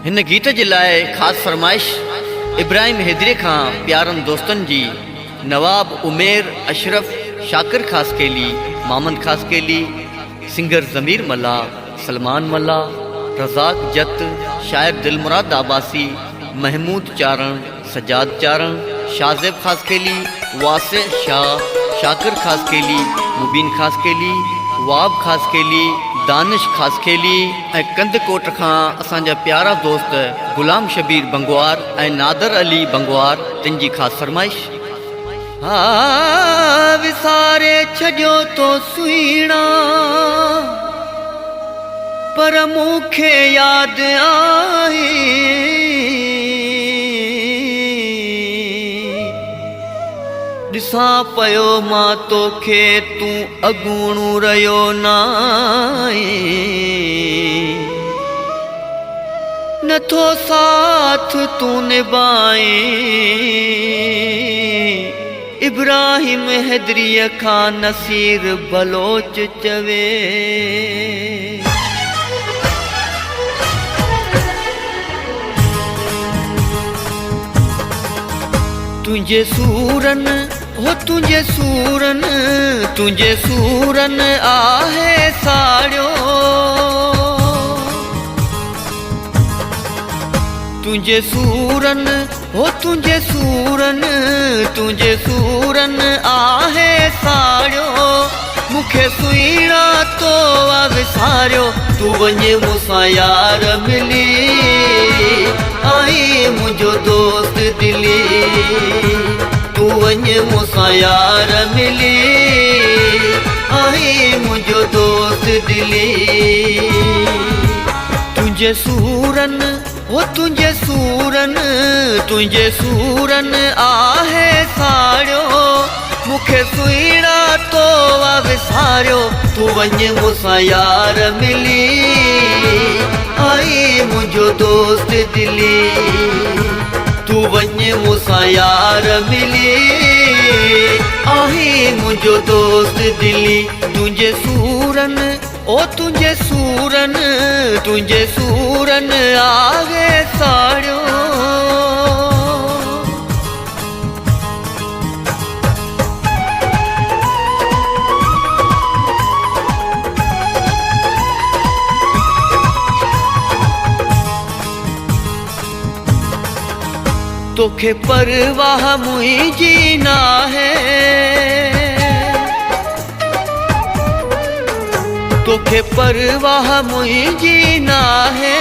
इन गीत जे लाइ ख़ासि फरमाइश इब्राहिम हैदरी खां प्यारनि दोस्तनि जी नवाब उमेर अशरफ शाकिर खासकेली, मामन खासकेली, सिंगर ज़मीर मल्ला, सलमान मल्ला, रज़ाक जत, शायर दिलमुराद आबासी, महमूद चारण, सजाद चारण, शाज़ेब खासकेली, वासे शाह, शाकिर खासकेली, मुबीन खासकेली, वाब खासकेली, दानिश खासकेली ऐं कंदकोट खां असांजा प्यारा दोस्त गुलाम शबीर बंगवार ऐं नादर अली बंगवार, तिन जी ख़ासि फरमाइश। विसारे छॾियो तो सुहिणा पर मूंखे यादि आहे, ॾिसां पियो मां तोखे तूं अगूणो रहियो नाहे, नथो साथ तूं निभाए, इब्राहिम हैदरीअ खां नसीर बलोच चवे। तुंहिंजे सूरनि हो तुंहिंजे सूरनि, तुंहिंजे सूरनि आहे साड़ियो, तुंहिंजे सूरनि हो तुंहिंजे सूरनि, तुंहिंजे सूरनि आहे साड़ियो, मूंखे सुहिणा तो विसारियो, तूं वञे मूंसां यार मिली, आई मुंहिंजो दोस्त दिली, तूं वञे मूंसां यार मिली, आई मुंहिंजो दोस्त दिली। तुंहिंजे सूरनि हो तुंहिंजे सूरनि, तुंहिंजे सूरनि आहे साड़ियो, मूंखे सुहिणा तो विसारियो, तूं वञे मूंसां यार मिली, आई मुंहिंजो दोस्त दिली, तूं वञे मूंसां यार मिली, आई मुंहिंजो दोस्त दिली। तुंहिंजे सूरनि ओ तुंहिंजे सूरनि, तुंहिंजे सूरनि आहे साड़ियो, तोखे परवाह मुंहिंजी नाहे, तोखे परवाह मुंहिंजी नाहे,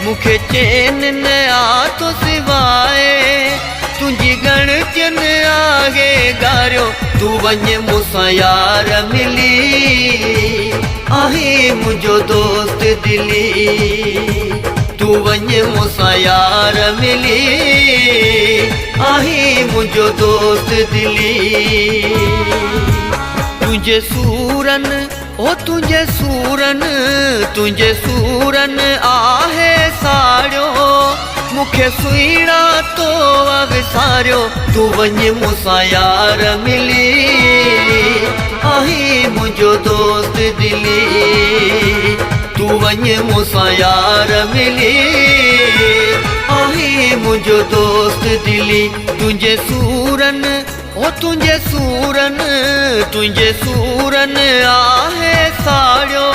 मूंखे चैन न आ तो सिवाए, तुंहिंजी गणतियन आगे गारियो, तूं वञे मूंसां यार मिली, आहे मुंहिंजो दोस्त दिली, तूं वञे मूंसां यार मिली, आहे मुंहिंजो दोस्त दिली। तुंहिंजे सूरनि ओ तुंहिंजे सूरनि, तुंहिंजे सूरनि आहे साड़ियो, मूंखे सुहिणा तो विसारियो, तूं वञे मूंसां यार मिली, आहे मुंहिंजो दोस्त दिली, तूं वञे मूंसां यार मिली, आहे मुंहिंजो दोस्त दिली। तुंहिंजे सूरनि ओ तुंहिंजे सूरनि, तुंहिंजे सूरनि आहे साड़ियो,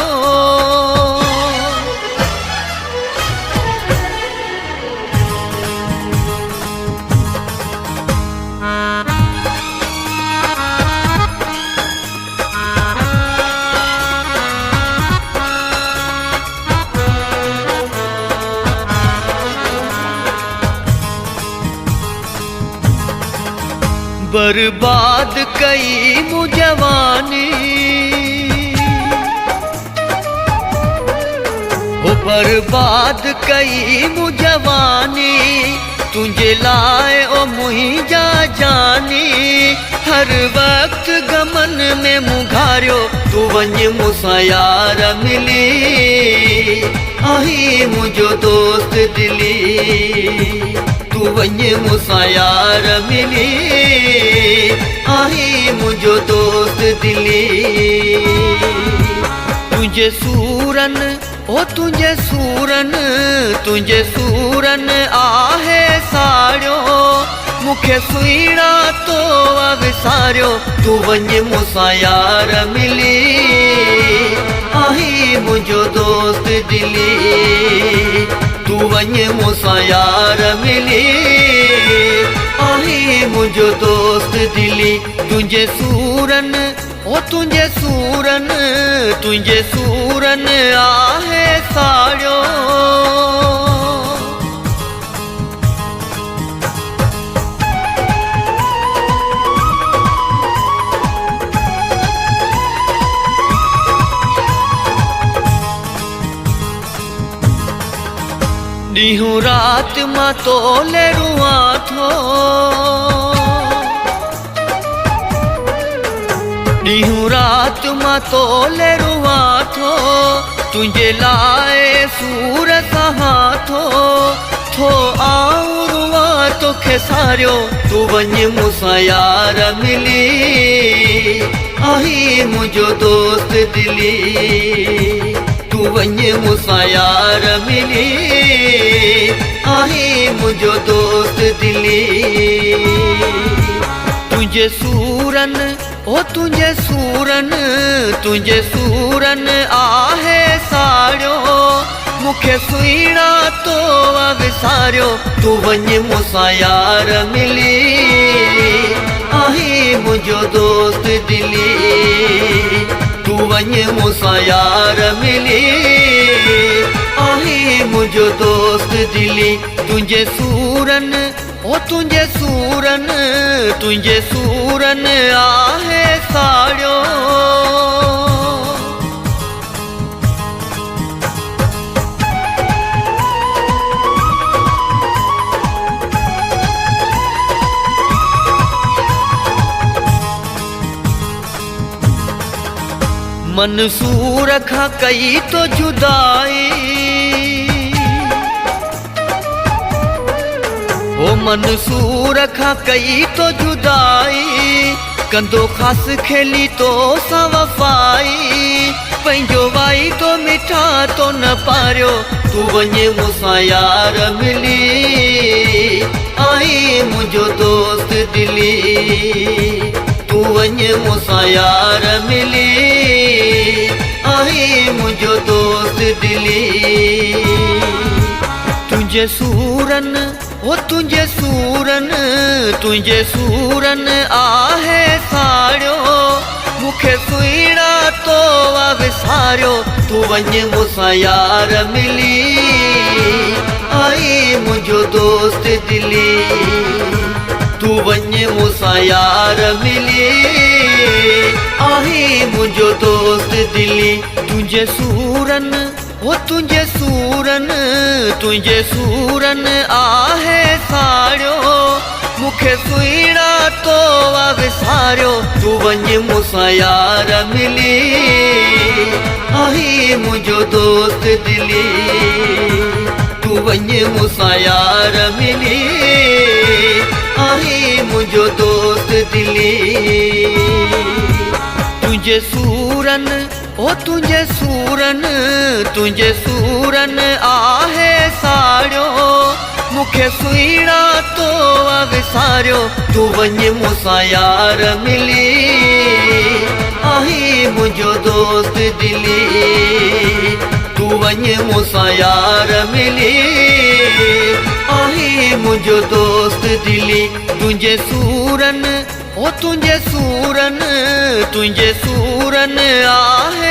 बर्बाद कई मूं जवानी, ओ बर्बाद कई मूं जवानी, तुंहिंजे लाइ ओ मुंहिंजा जानी, हर वक्त गमन में मूं घारियो, तूं वञे मूंसां यार मिली, आई मुंहिंजो दोस्त दिली, तूं वञे मूंसां यार मिली, आई मुंहिंजो दोस्त दिली। तुंहिंजे सूरनि ओ तुझे सूरन आहे साड़ियो मुखे सुईड़ा तो विसारियो तू वञ मूंसां यार मिली आही मुंहिंजो दोस्त दिली तू वञ मूंसां यार मिली आही मुंहिंजो दोस्त दिली तुझे सूरन ओ तुझे सूरन आहे साड़ियो ॾींहुं राति मां तोले रुआं थो ॾींहुं राति मां तोले रुआं थो तुंहिंजे लाइ सूर सहां थो आऊं रुआं तोखे सारियो तू वञ मूंसां यार मिली आही मुंहिंजो दोस्त दिली तू वञ मूंसां यार मिली आही मुंहिंजो दोस्त दिली तुझे सूरन ओ तुझे सूरन आहे साड़ियो मुखे सुईड़ा तो विसारियो तू वञ मूंसां यार मिली आही मुंहिंजो दोस्त दिली तू वञ मूंसां यार मिली आही मुंहिंजो दोस्त दिली तुझे सूरन ओ तुझे सूरन आहे साड़ियो मंसूर खां कई तो जुदाई ओ मंसूर खां कई तो जुदाई कंदो ख़ासि खेली तो सां वफ़ाई पंहिंजो वाई तो मिठा तो न पारियो तू वञ मूंसां यार मिली आई मुंहिंजो दोस्त दिली तू वञ मूंसां यार मिली आई मुंहिंजो दोस्त दिली तुझे सूरन ओ तुझे सूरन आहे साड़ियो मुखे सुईड़ा तो विसारियो तू वञ मूंसां यार मिली आई मुंहिंजो दोस्त दिली तू वञ मूंसां यार मिली आही मुंहिंजो दोस्त दिली तुझे सूरन ओ तुझे सूरन आहे साड़ियो मुखे सुईड़ा तो विसारियो तू वञ मूंसां यार मिली आही मुंहिंजो दोस्त दिली तू वञ मूंसां यार मिली आही मुंहिंजो दोस्त दिली तुझे सूरन ओ तुझे सूरन आहे साड़ियो मुखे सुईड़ा तो विसारियो तू वञ मूंसां यार मिली आही मुंहिंजो दोस्त दिली तू वञ मूंसां यार मिली आही मुंहिंजो दोस्त दिली तुझे सूरन ओ तुझे सूरन आहे